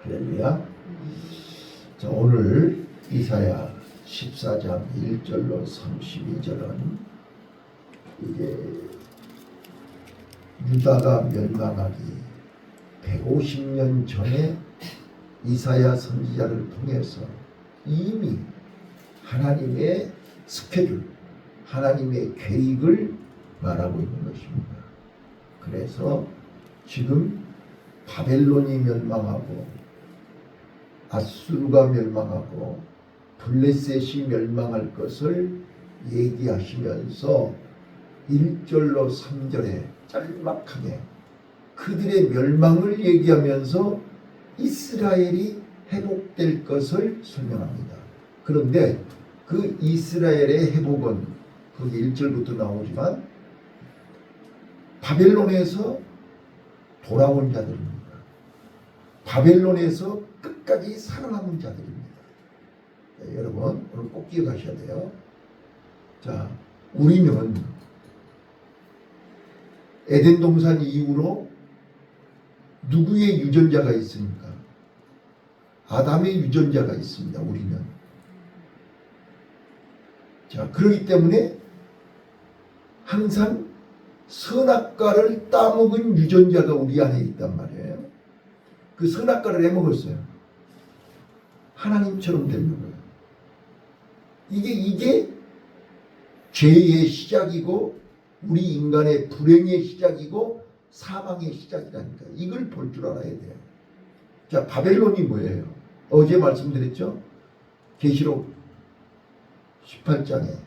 할렐루야. 자, 오늘 이사야 14장 1절로 32절은 이게 유다가 멸망하기 150년 전에 이사야 선지자를 통해서 이미 하나님의 스케줄, 하나님의 계획을 말하고 있는 것입니다. 그래서 지금 바벨론이 멸망하고 아수르가 멸망하고 블레셋이 멸망할 것을 얘기하시면서 1절로 3절에 짤막하게 그들의 멸망을 얘기하면서 이스라엘이 회복될 것을 설명합니다. 그런데 그 이스라엘의 회복은 거기 1절부터 나오지만 바벨론에서 돌아온 자들입니다. 바벨론에서 끝까지 살아남은 자들입니다. 네, 여러분 오늘 꼭 기억하셔야 돼요. 자, 우리는 에덴 동산 이후로 누구의 유전자가 있습니까? 아담의 유전자가 있습니다. 우리는. 자, 그렇기 때문에 항상 선악과를 따먹은 유전자가 우리 안에 있단 말이에요. 그 선악과를 해먹었어요. 하나님처럼 되려고요. 이게 죄의 시작이고 우리 인간의 불행의 시작이고 사망의 시작이라니까. 이걸 볼 줄 알아야 돼요. 자, 바벨론이 뭐예요? 어제 말씀드렸죠? 계시록 18장에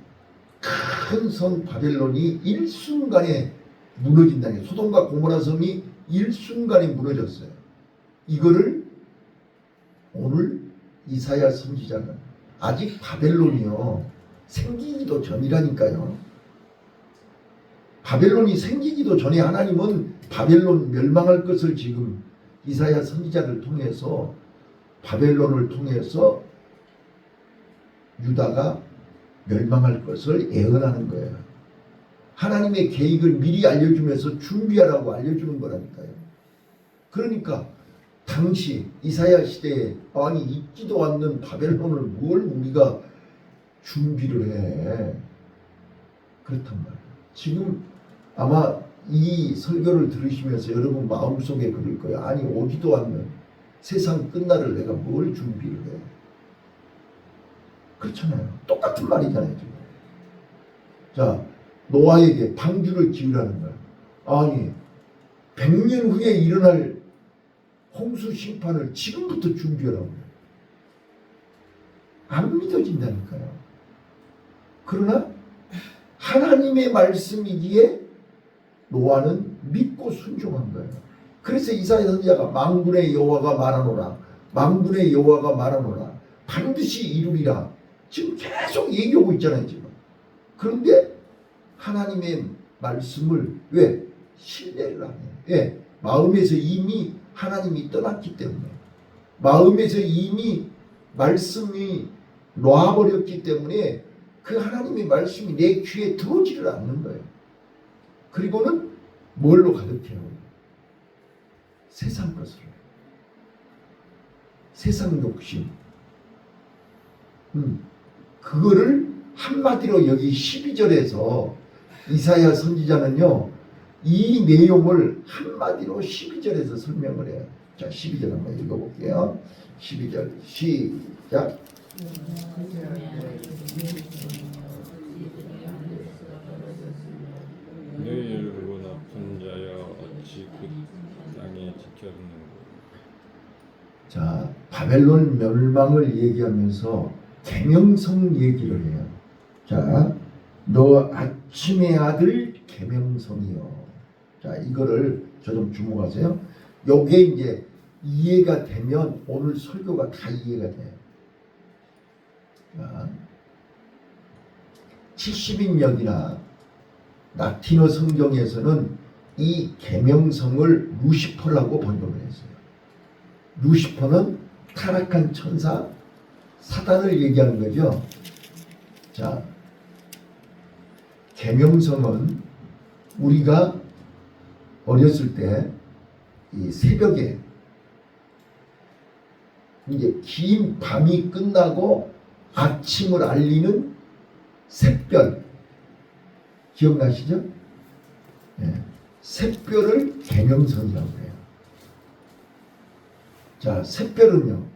큰 성 바벨론이 일순간에 무너진다는 게, 소돔과 고모라 성이 일순간에 무너졌어요. 이거를 오늘 이사야 선지자는 아직 바벨론이요 생기기도 전이라니까요. 바벨론이 생기기도 전에 하나님은 바벨론 멸망할 것을 지금 이사야 선지자를 통해서 바벨론을 통해서 유다가 멸망할 것을 예언하는 거예요. 하나님의 계획을 미리 알려주면서 준비하라고 알려주는 거라니까요. 그러니까 당시 이사야 시대에 아니 있지도 않는 바벨론을 뭘 우리가 준비를 해. 그렇단 말이에요. 지금 아마 이 설교를 들으시면서 여러분 마음속에 그럴 거예요. 아니 오지도 않는 세상 끝날을 내가 뭘 준비를 해. 그렇잖아요. 똑같은 말이잖아요. 지금. 자, 노아에게 방주를 지으라는 거야. 아니 100년 후에 일어날 홍수 심판을 지금부터 준비하라고 그래요. 안 믿어진다니까요. 그러나 하나님의 말씀이기에 노아는 믿고 순종한 거예요. 그래서 이사야 선지자가 만군의 여호와가 말하노라, 만군의 여호와가 말하노라, 반드시 이루리라. 지금 계속 얘기하고 있잖아요. 지금. 그런데 하나님의 말씀을 왜? 신뢰를 안 해요. 왜? 마음에서 이미 하나님이 떠났기 때문에, 마음에서 이미 말씀이 놔버렸기 때문에 그 하나님의 말씀이 내 귀에 들어오지를 않는 거예요. 그리고는 뭘로 가득해요? 세상 것으로. 세상 욕심. 그거를 한마디로 여기 12절에서 이사야 선지자는요 이 내용을 한마디로 12절에서 설명을 해요. 자, 12절 한번 읽어볼게요. 12절 시작. 너희를 보고 나쁜 자여 어찌 그 땅에 지켜듣는고. 자, 바벨론 멸망을 얘기하면서 계명성 얘기를 해요. 자, 너 아침의 아들 계명성이요. 자, 이거를 저 좀 주목하세요. 요게 이제 이해가 되면 오늘 설교가 다 이해가 돼요. 자, 70인역이나 라틴어 성경에서는 이 계명성을 루시퍼라고 번역을 했어요. 루시퍼는 타락한 천사 사단을 얘기하는 거죠. 자, 계명성은 우리가 어렸을 때 이 새벽에 이제 긴 밤이 끝나고 아침을 알리는 샛별 기억나시죠? 예. 샛별을 계명성이라고 해요. 자, 샛별은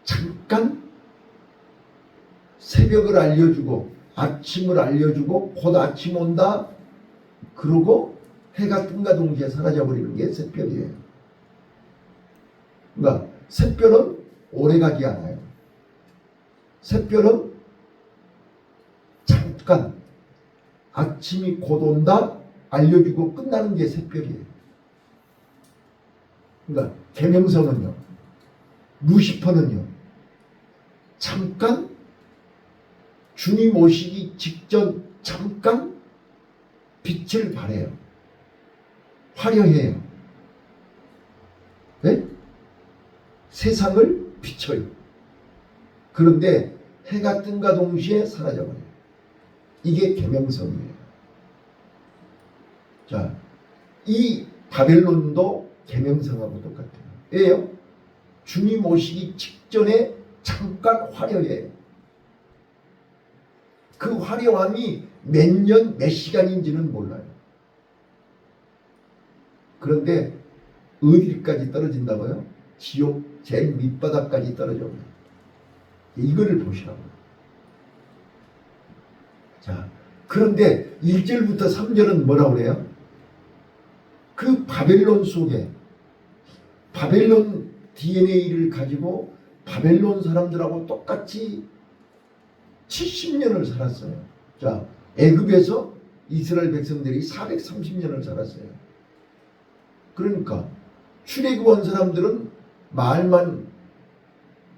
잠깐 새벽을 알려주고 아침을 알려주고 곧 아침 온다 그러고 해가 뜸과 동시에 사라져버리는 게 샛별이에요. 그러니까 샛별은 오래가지 않아요. 샛별은 잠깐 아침이 곧 온다 알려주고 끝나는 게 샛별이에요. 그러니까 계명성은요, 루시퍼는요, 잠깐 주님 오시기 직전 잠깐 빛을 발해요. 화려해요. 네? 세상을 비춰요. 그런데 해가 뜸과 동시에 사라져버려요. 이게 계명성이에요. 자, 이 바벨론도 계명성하고 똑같아요. 왜요? 주님 오시기 직전에 잠깐 화려해요. 그 화려함이 몇 년, 몇 시간인지는 몰라요. 그런데 어디까지 떨어진다고요? 지옥 제일 밑바닥까지 떨어져요. 이거를 보시라고요. 자, 그런데 1절부터 3절은 뭐라고 그래요? 그 바벨론 속에 바벨론 DNA를 가지고 바벨론 사람들하고 똑같이 70년을 살았어요. 자, 애굽에서 이스라엘 백성들이 430년을 살았어요. 그러니까 출애굽한 사람들은 말만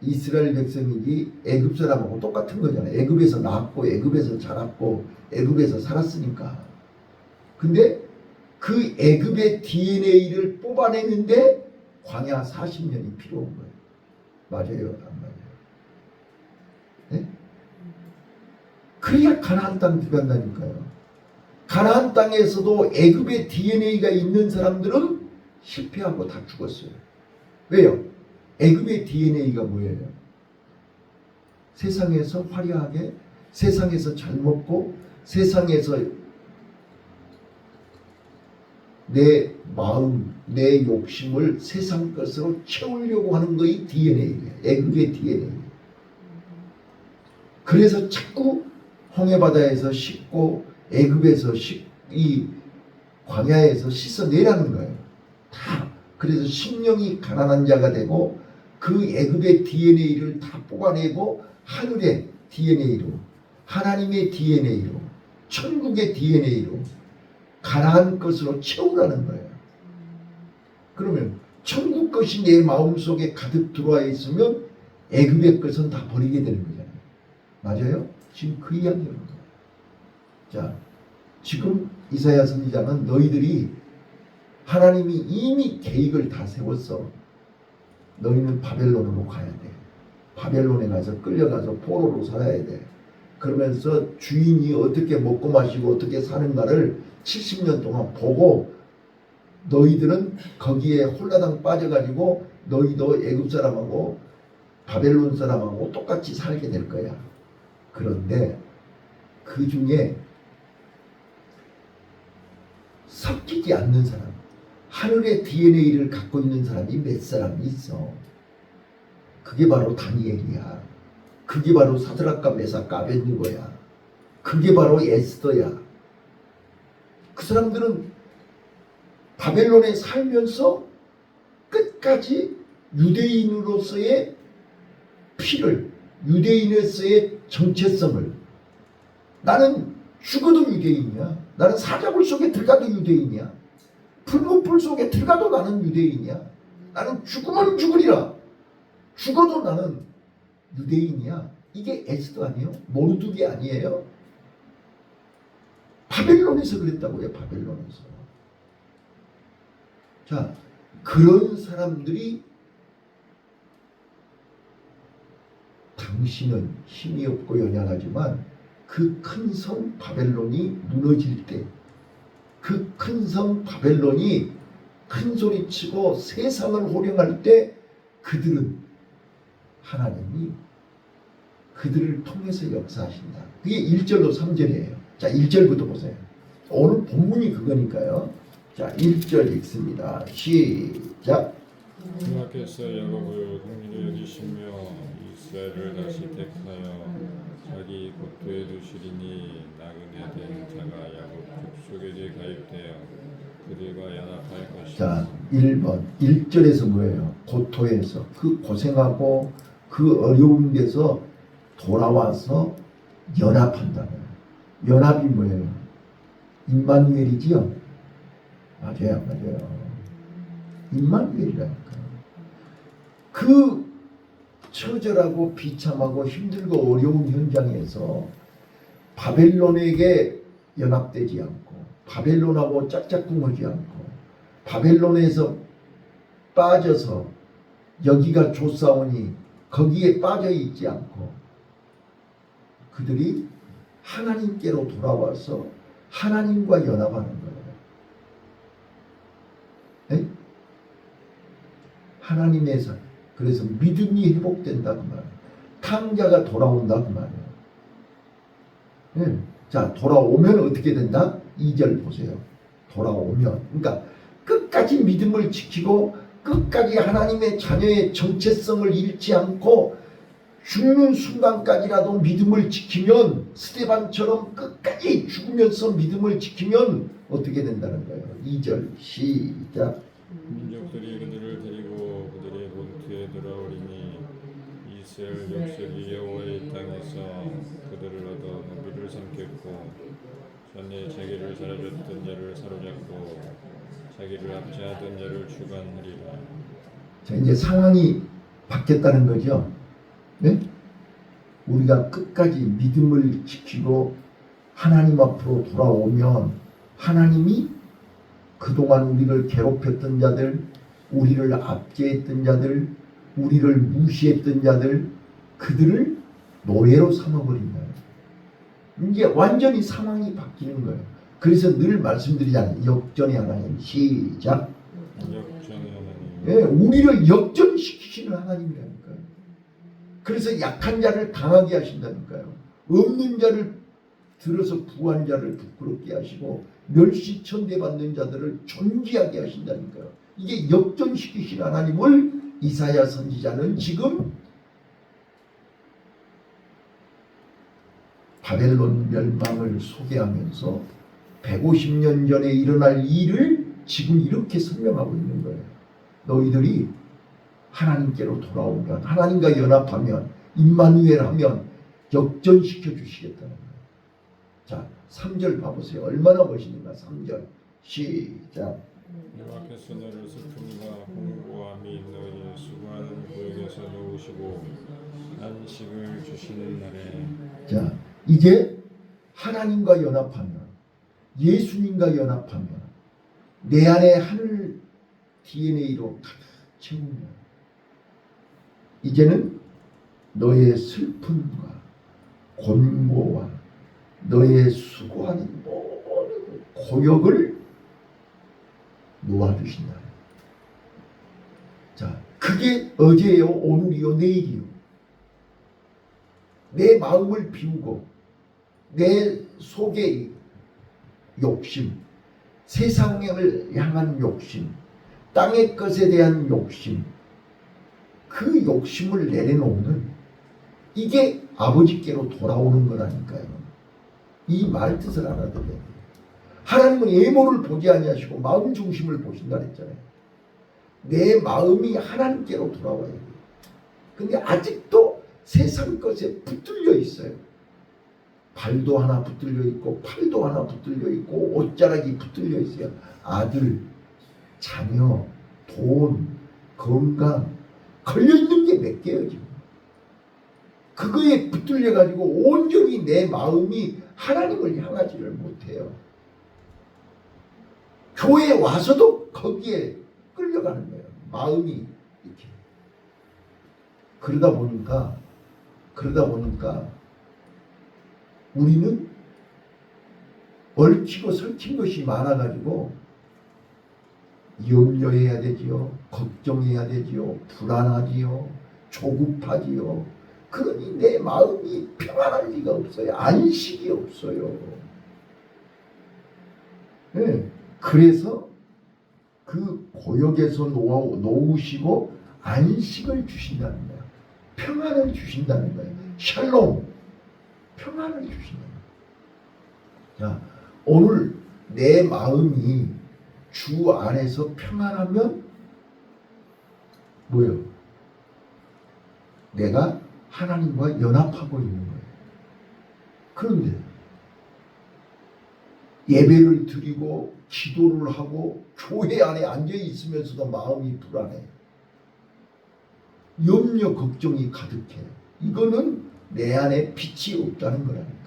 이스라엘 백성이지 애굽 사람하고 똑같은 거잖아요. 애굽에서 낳았고 애굽에서 자랐고 애굽에서 살았으니까. 근데 그 애굽의 DNA를 뽑아내는데 광야 40년이 필요한 거예요. 맞아요? 안 맞아요? 네? 그래야 가나안 땅 들어간다니까요. 가나안 땅에서도 애굽의 DNA가 있는 사람들은 실패하고 다 죽었어요. 왜요? 애굽의 DNA가 뭐예요? 세상에서 화려하게, 세상에서 잘 먹고, 세상에서 내 마음, 내 욕심을 세상 것으로 채우려고 하는 것이 DNA예요. 애굽의 DNA. 그래서 자꾸 홍해바다에서 씻고 애굽에서 이 광야에서 씻어내라는 거예요. 다. 그래서 심령이 가난한 자가 되고 그 애굽의 DNA를 다 뽑아내고 하늘의 DNA로, 하나님의 DNA로, 천국의 DNA로 가나안 것으로 채우라는 거예요. 그러면 천국 것이 내 마음속에 가득 들어와 있으면 애굽의 것은 다 버리게 되는 거잖아요. 맞아요? 지금 그 이야기하는 거예요. 자, 지금 이사야 선지자는 너희들이 하나님이 이미 계획을 다 세웠어. 너희는 바벨론으로 가야 돼. 바벨론에 가서 끌려가서 포로로 살아야 돼. 그러면서 주인이 어떻게 먹고 마시고 어떻게 사는가를 70년 동안 보고 너희들은 거기에 홀라당 빠져가지고 너희도 애굽 사람하고 바벨론 사람하고 똑같이 살게 될 거야. 그런데 그 중에 섞이지 않는 사람, 하늘의 DNA를 갖고 있는 사람이 몇 사람이 있어. 그게 바로 다니엘이야. 그게 바로 사드락과 메삭과 아벳느고야. 그게 바로 에스더야. 그 사람들은 바벨론에 살면서 끝까지 유대인으로서의 피를, 유대인으로서의 정체성을, 나는 죽어도 유대인이야. 나는 사자굴 속에 들어가도 유대인이야. 풀무불 속에 들어가도 나는 유대인이야. 나는 죽으면 죽으리라. 죽어도 나는 유대인이야. 이게 에스더 아니에요? 모르드게 아니에요? 바벨론에서 그랬다고요. 바벨론에서. 자, 그런 사람들이 당신은 힘이 없고 연약하지만 그 큰 성 바벨론이 무너질 때, 그 큰 성 바벨론이 큰 소리 치고 세상을 호령할 때 그들은 하나님이 그들을 통해서 역사하신다. 그게 1절로 3절이에요. 자, 1절부터 보세요. 오늘 본문이 그거니까요. 자, 1절 읽습니다. 시작. 여호와께서 야곱을 긍휼히 여기시며 이스라엘을 다시 택하여 자기 국토에 두시리니 나그네 된 자가 야곱 족속에게 가입되어 그들과 연합할 것이다. 자, 1번 1절에서 뭐예요? 고토에서 그 고생하고 그 어려운 데서 돌아와서 연합한다는. 연합이 뭐예요? 임마누엘이지요? 맞아요. 임마누엘이라니까. 그 처절하고 비참하고 힘들고 어려운 현장에서 바벨론에게 연합되지 않고 바벨론하고 짝짝꿍하지 않고 바벨론에서 빠져서 여기가 조사오니 거기에 빠져 있지 않고 그들이 하나님께로 돌아와서 하나님과 연합하는 거예요. 네? 하나님에서 그래서 믿음이 회복된다 그 말이에요. 탕자가 돌아온다 그 말이에요. 네. 자, 돌아오면 어떻게 된다? 2절 보세요. 돌아오면 그러니까 끝까지 믿음을 지키고 끝까지 하나님의 자녀의 정체성을 잃지 않고 죽는 순간까지라도 믿음을 지키면 스데반처럼 끝까지 죽으면서 믿음을 지키면 어떻게 된다는 거예요. 2절 시작. 민족들이 그들을 데리고 그들의 본토에 돌아오리니 이스라엘 족속이 여호와의 땅에서 그들을 얻어 노비를 삼겠고 전에 자기를 사로잡던 자를 사로잡고 자기를 압제하던 자를 주관하리라. 자, 이제 상황이 바뀌었다는 거죠. 네? 우리가 끝까지 믿음을 지키고 하나님 앞으로 돌아오면 하나님이 그동안 우리를 괴롭혔던 자들, 우리를 압제했던 자들, 우리를 무시했던 자들, 그들을 노예로 삼아버린다. 이제 완전히 상황이 바뀌는 거예요. 그래서 늘 말씀드리잖아요. 역전의 하나님. 시작. 역전의 하나님. 예, 우리를 역전시키시는 하나님이라니까요. 그래서 약한 자를 강하게 하신다니까요. 없는 자를 들어서 부한 자를 부끄럽게 하시고 멸시천대받는 자들을 존귀하게 하신다니까요. 이게 역전시키신 하나님을 이사야 선지자는 지금 바벨론 멸망을 소개하면서 150년 전에 일어날 일을 지금 이렇게 설명하고 있는 거예요. 너희들이 하나님께로 돌아오면 하나님과 연합하면 임마누엘 하면 역전시켜 주시겠다는 거예요. 자, 3절 봐보세요. 얼마나 멋있는가. 3절 시작. 여호와께서 너를 슬픔과 공고함이 너희 수고하는 고역에서 놓으시고 안식을 주시는 날에. 자, 이제 하나님과 연합하면 예수님과 연합하면 내 안에 하늘 DNA로 가득 채우면 이제는 너의 슬픔과 곤고와 너의 수고하는 모든 고역을 놓아주신다. 자, 그게 어제요, 오늘이요, 내일이요. 내 마음을 비우고 내 속의 욕심, 세상을 향한 욕심, 땅의 것에 대한 욕심, 그 욕심을 내려놓는 이게 아버지께로 돌아오는 거라니까요. 이 말 뜻을 알아들어야 돼요. 하나님은 외모를 보지 아니하시고 마음 중심을 보신다 그랬잖아요. 내 마음이 하나님께로 돌아와야 돼요. 근데 아직도 세상 것에 붙들려 있어요. 발도 하나 붙들려 있고 팔도 하나 붙들려 있고 옷자락이 붙들려 있어요. 아들, 자녀, 돈, 건강 걸려있는 게 몇 개예요 지금. 그거에 붙들려 가지고 온전히 내 마음이 하나님을 향하지를 못해요. 교회에 와서도 거기에 끌려가는 거예요. 마음이 이렇게. 그러다 보니까 우리는 얽히고 설킨 것이 많아가지고 염려해야 되지요. 걱정해야 되지요. 불안하지요. 조급하지요. 그러니 내 마음이 평안할 리가 없어요. 안식이 없어요. 네. 그래서 그 고역에서 놓으시고 안식을 주신다는 거예요. 평안을 주신다는 거예요. 샬롬, 평안을 주신다는 거예요. 자, 오늘 내 마음이 주 안에서 평안하면 뭐예요? 내가 하나님과 연합하고 있는 거예요. 그런데 예배를 드리고 기도를 하고 교회 안에 앉아 있으면서도 마음이 불안해. 염려 걱정이 가득해. 이거는 내 안에 빛이 없다는 거라니까요.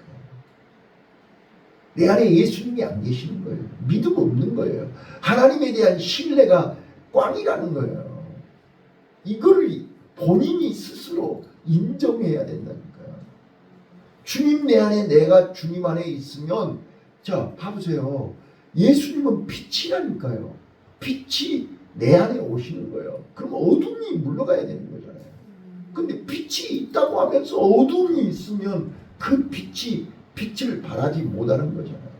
내 안에 예수님이 안 계시는 거예요. 믿음 없는 거예요. 하나님에 대한 신뢰가 꽝이라는 거예요. 이걸 본인이 스스로 인정해야 된다니까요. 주님 내 안에, 내가 주님 안에 있으면, 자, 봐보세요. 예수님은 빛이라니까요. 빛이 내 안에 오시는 거예요. 그럼 어둠이 물러가야 되는 거잖아요. 근데 빛이 있다고 하면서 어둠이 있으면 그 빛을 발하지 못하는 거잖아요.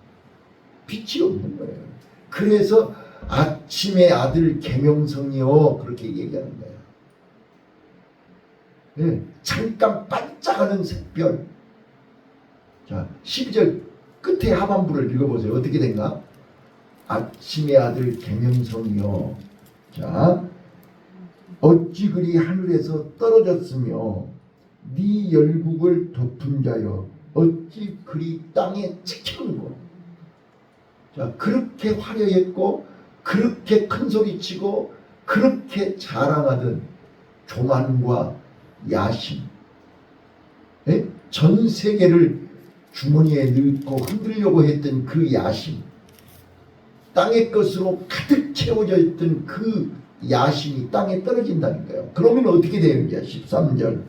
빛이 없는 거예요. 그래서 아침의 아들 계명성이요, 그렇게 얘기하는 거예요. 네, 잠깐 반짝하는 샛별. 자, 12절 끝에 하반부를 읽어보세요. 어떻게 된가? 아침의 아들 계명성이요. 자, 어찌 그리 하늘에서 떨어졌으며 네 열국을 덮은 자여 어찌 그리 땅에 찍히는고. 자, 그렇게 화려했고 그렇게 큰 소리치고 그렇게 자랑하던 교만과 야심, 예? 전 세계를 주머니에 넣고 흔들려고 했던 그 야심, 땅의 것으로 가득 채워져 있던 그 야심이 땅에 떨어진다니까요. 그러면 어떻게 되는지 13절.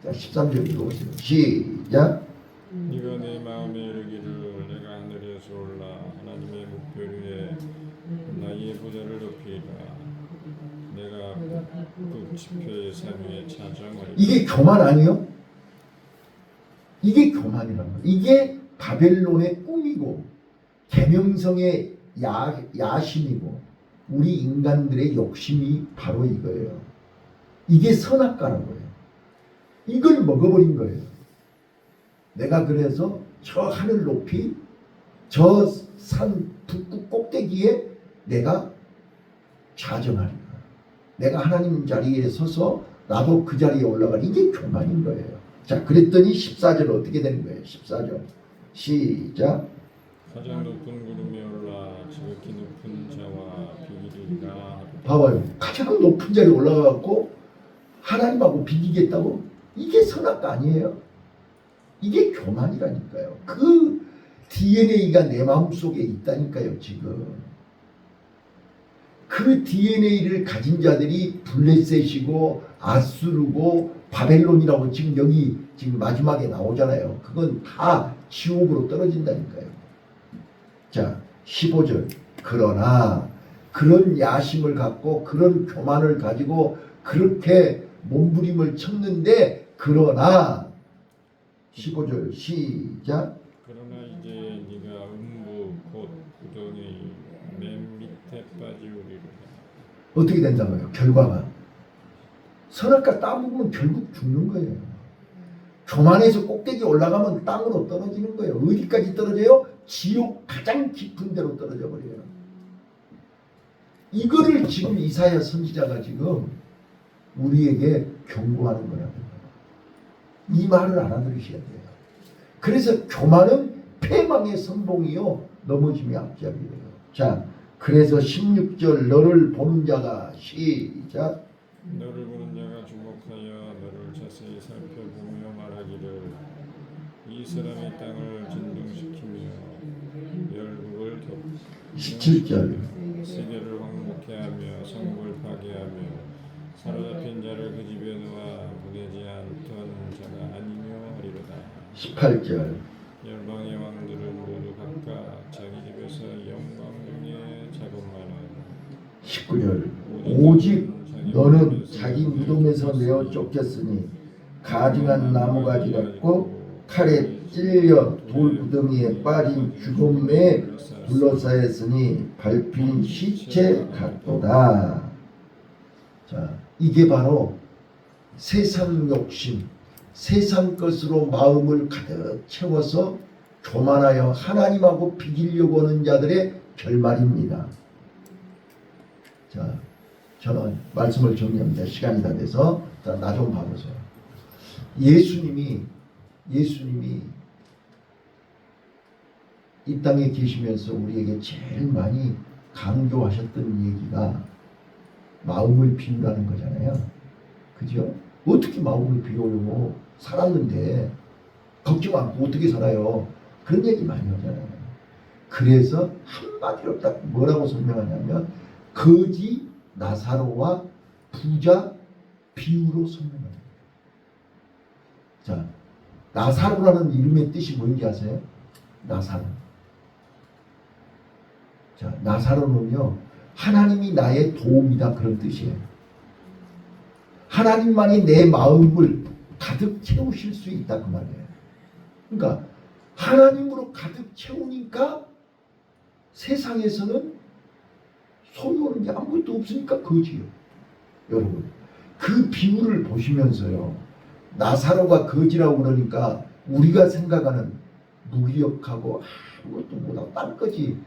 자, 13절 읽어보세요. 시작. 네가 내 마음에 이르기를 내가 하늘에서 올라 하나님의 목별 위에 나의 보좌를 높이리라. 내가 북 지표의 산 위에 차정하리라. 이게 교만 아니요? 이게 교만이란 거예요. 이게 바벨론의 꿈이고 계명성의 야심이고 우리 인간들의 욕심이 바로 이거예요. 이게 선악과란 거예요. 이걸 먹어버린 거예요. 내가 그래서 저 하늘 높이 저 산 북극 꼭대기에 내가 좌정하리라. 내가 하나님 자리에 서서 나도 그 자리에 올라가리. 이게 교만인 거예요. 자, 그랬더니 14절 어떻게 되는 거예요? 14절 시작. 가장 높은 구름에 올라 지극히 높은 자와 비기리라. 봐봐요. 가장 높은 자리에 올라가고 하나님하고 비기겠다고? 이게 선악과 아니에요? 이게 교만이라니까요. 그 DNA가 내 마음속에 있다니까요. 지금 그 DNA를 가진 자들이 블레셋이고 아수르고 바벨론이라고 지금 여기 지금 마지막에 나오잖아요. 그건 다 지옥으로 떨어진다니까요. 자, 15절. 그러나 그런 야심을 갖고 그런 교만을 가지고 그렇게 몸부림을 쳤는데, 그러나 15절 시작. 그러나 이제 네가 음부 곧 구덩이 맨 밑에 빠지우리라. 어떻게 된다고요? 결과가 선악과 따먹으면 결국 죽는 거예요. 교만해서 꼭대기 올라가면 땅으로 떨어지는 거예요. 어디까지 떨어져요? 지옥 가장 깊은 데로 떨어져 버려요. 이거를 지금 이사야 선지자가 지금 우리에게 경고하는 거랍니다. 이 말을 알아들으셔야 돼요. 그래서 교만은 패망의 선봉이요 넘어짐이 앞잡이에요. 자, 그래서 16절 너를 보는 자가 시작. 너를 보는 자가 주목하여 너를 자세히 살펴보며 말하기를 이 사람이 땅을 진동시키며 열국을 덮고 17절 세계를 황폐케 하며 성읍을 파괴하며 사로잡힌 자를 그 집에 놓아 보내지 않던 자가 아니며 하리로다. 18절 열방의 왕들은 모두 각각 자기 집에서 영광 중에 자급만은 19절 오직 너는 자기 무덤에서 내어 쫓겼으니 가증한 나무가지 같고 칼에 찔려 돌구덩이에 빠진 죽음에 둘러싸였으니 밟힌 시체 같도다. 자, 이게 바로 세상 욕심, 세상 것으로 마음을 가득 채워서 교만하여 하나님하고 비기려고 하는 자들의 결말입니다. 자, 저는 말씀을 정리합니다. 시간이 다 돼서 나 좀 봐보세요. 예수님이 이 땅에 계시면서 우리에게 제일 많이 강조하셨던 얘기가 마음을 비우라는 거잖아요. 그죠? 어떻게 마음을 비우려고 살았는데 걱정 않고 어떻게 살아요? 그런 얘기 많이 하잖아요. 그래서 한마디로 딱 뭐라고 설명하냐면 거지 나사로와 부자 비유로 설명합니다. 자, 나사로라는 이름의 뜻이 뭔지 아세요? 나사로. 자, 나사로는요, 하나님이 나의 도움이다 그런 뜻이에요. 하나님만이 내 마음을 가득 채우실 수 있다 그 말이에요. 그러니까 하나님으로 가득 채우니까 세상에서는 소유하는 게 아무것도 없으니까 거지요. 여러분, 그 비유를 보시면서요, 나사로가 거지라고 그러니까 우리가 생각하는 무기력하고 아무것도 못하고 딴거지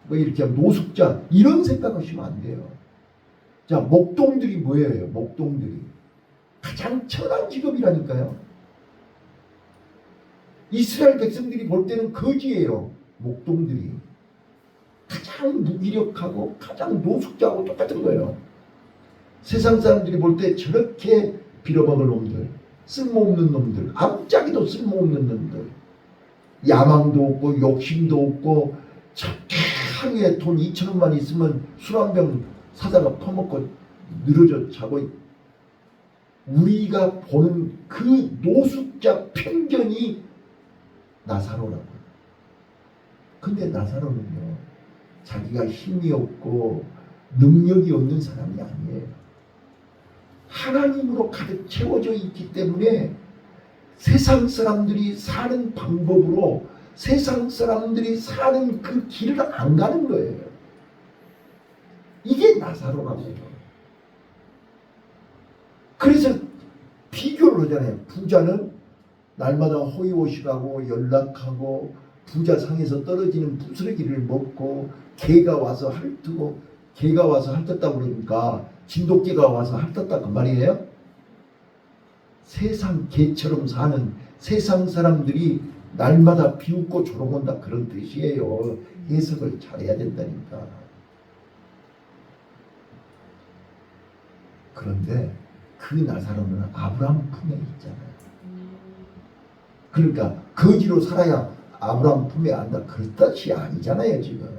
뭐 이렇게 노숙자 이런 생각하시면 안 돼요. 자, 목동들이 뭐예요? 목동들이 가장 천한 직업이라니까요. 이스라엘 백성들이 볼 때는 거지예요. 목동들이 가장 무기력하고 가장 노숙자하고 똑같은 거예요. 세상 사람들이 볼 때 저렇게 빌어먹을 놈들, 쓸모없는 놈들, 아무짝에도 쓸모없는 놈들, 야망도 없고 욕심도 없고 저렇게 하루에 돈 2,000원만 있으면 술 한 병 사다가 퍼먹고 늘어져 자고, 우리가 보는 그 노숙자 편견이 나사로라고요. 근데 나사로는요, 자기가 힘이 없고 능력이 없는 사람이 아니에요. 하나님으로 가득 채워져 있기 때문에 세상 사람들이 사는 방법으로 세상 사람들이 사는 그 길을 안 가는 거예요. 이게 나사로라고 해요. 그래서 비교를 하잖아요. 부자는 날마다 호의호식하고 연락하고 부자 상에서 떨어지는 부스러기를 먹고 개가 와서 핥고, 개가 와서 핥았다고 그러니까 진돗개가 와서 핥았다 그 말이에요. 세상 개처럼 사는 세상 사람들이 날마다 비웃고 조롱한다 그런 뜻이에요. 해석을 잘해야 된다니까. 그런데 그 나사로는 아브라함 품에 있잖아요. 그러니까 거지로 살아야 아브라함 품에 안다 그런 뜻이 아니잖아요. 지금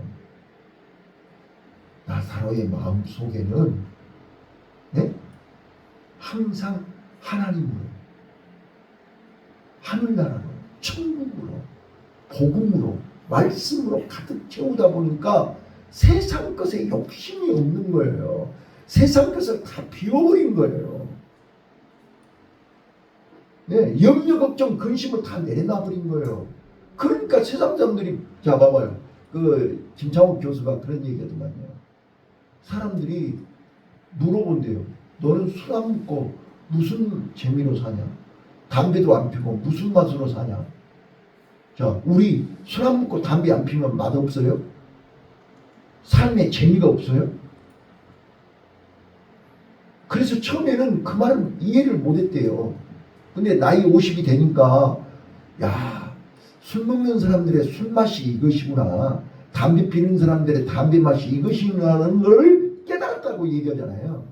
나사로의 마음 속에는 항상 하나님으로, 하늘나라로, 천국으로, 복음으로, 말씀으로 가득 채우다 보니까 세상 것에 욕심이 없는 거예요. 세상 것을 다 비워버린 거예요. 네, 염려, 걱정, 근심을 다 내려놔버린 거예요. 그러니까 세상 사람들이, 자 봐봐요. 그 김창욱 교수가 그런 얘기하더만요. 사람들이 물어본대요. 너는 술 안 먹고 무슨 재미로 사냐? 담배도 안 피고 무슨 맛으로 사냐? 자, 우리 술 안 먹고 담배 안 피면 맛없어요? 삶에 재미가 없어요? 그래서 처음에는 그 말을 이해를 못했대요. 근데 나이 50이 되니까, 야, 술 먹는 사람들의 술맛이 이것이구나, 담배 피는 사람들의 담배 맛이 이것이구나는 걸 깨달았다고 얘기하잖아요.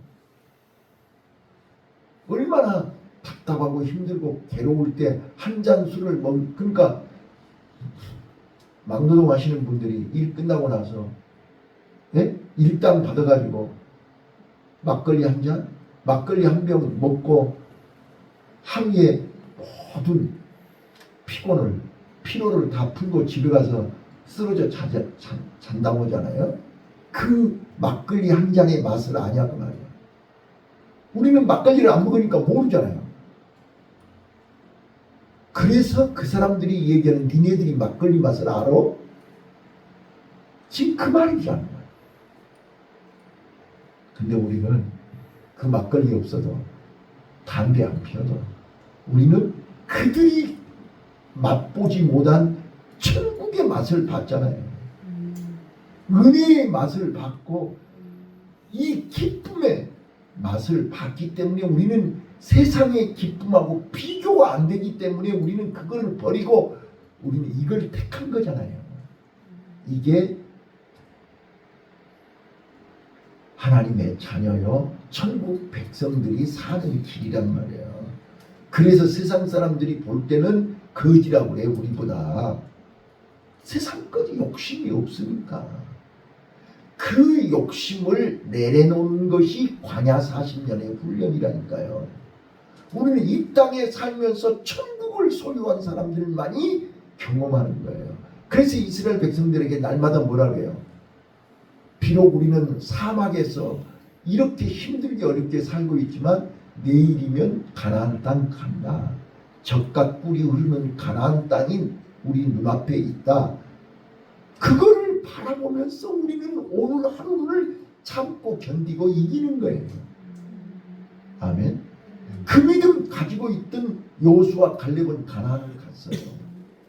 얼마나 답답하고 힘들고 괴로울 때 한 잔 술을 그러니까 막노동 하시는 분들이 일 끝나고 나서 일당 받아가지고 막걸리 한 잔, 막걸리 한 병 먹고 하루에 모든 피로를 다 풀고 집에 가서 쓰러져 잔다고 하잖아요. 그 막걸리 한 잔의 맛을 아냐 그 말이야. 우리는 막걸리를 안 먹으니까 모르잖아요. 그래서 그 사람들이 얘기하는 니네들이 막걸리 맛을 알아? 지금 그 말이잖아. 근데 우리는 그 막걸리 없어도 담배 안 피워도 우리는 그들이 맛보지 못한 천국의 맛을 봤잖아요. 은혜의 맛을 봤고 이 기쁨의 맛을 봤기 때문에 우리는 세상의 기쁨하고 비교가 안 되기 때문에 우리는 그걸 버리고 우리는 이걸 택한 거잖아요. 이게 하나님의 자녀요 천국 백성들이 사는 길이란 말이에요. 그래서 세상 사람들이 볼 때는 거지라고 그래. 우리보다 세상 거지 욕심이 없으니까 그 욕심을 내려놓는 것이 광야 40년의 훈련이라니까요. 우리는 이 땅에 살면서 천국을 소유한 사람들만이 경험하는 거예요. 그래서 이스라엘 백성들에게 날마다 뭐라 그래요? 비록 우리는 사막에서 이렇게 힘들게 어렵게 살고 있지만 내일이면 가나안 땅 간다. 젖과 꿀이 흐르는 가나안 땅인 우리 눈앞에 있다. 그거를 바라보면서 우리는 오늘 하루를 참고 견디고 이기는 거예요. 아멘. 그 믿음 가지고 있던 여호수아 갈렙은 가나안을 갔어요.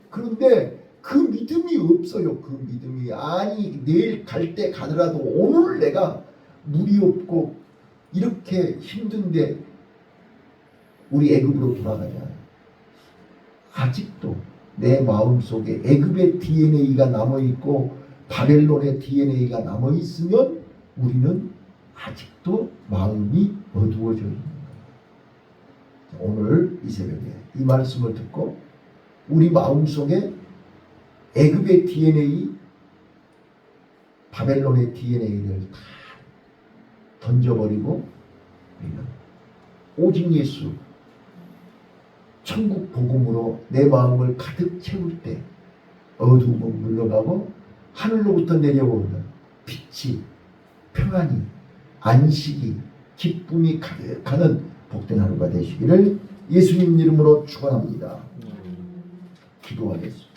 그런데 그 믿음이 없어요. 그 믿음이. 아니 내일 갈 때 가더라도 오늘 내가 물이 없고 이렇게 힘든데 우리 애굽으로 돌아가자. 아직도 내 마음속에 애굽의 DNA가 남아있고 바벨론의 DNA가 남아있으면 우리는 아직도 마음이 어두워져 있는 거예요. 오늘 이 새벽에 이 말씀을 듣고 우리 마음속에 애굽의 DNA, 바벨론의 DNA를 다 던져버리고 우리는 오직 예수 천국 복음으로 내 마음을 가득 채울 때 어두움은 물러가고 하늘로부터 내려오는 빛이 평안이 안식이 기쁨이 가득하는 복된 하루가 되시기를 예수님 이름으로 축원합니다. 기도하겠습니다.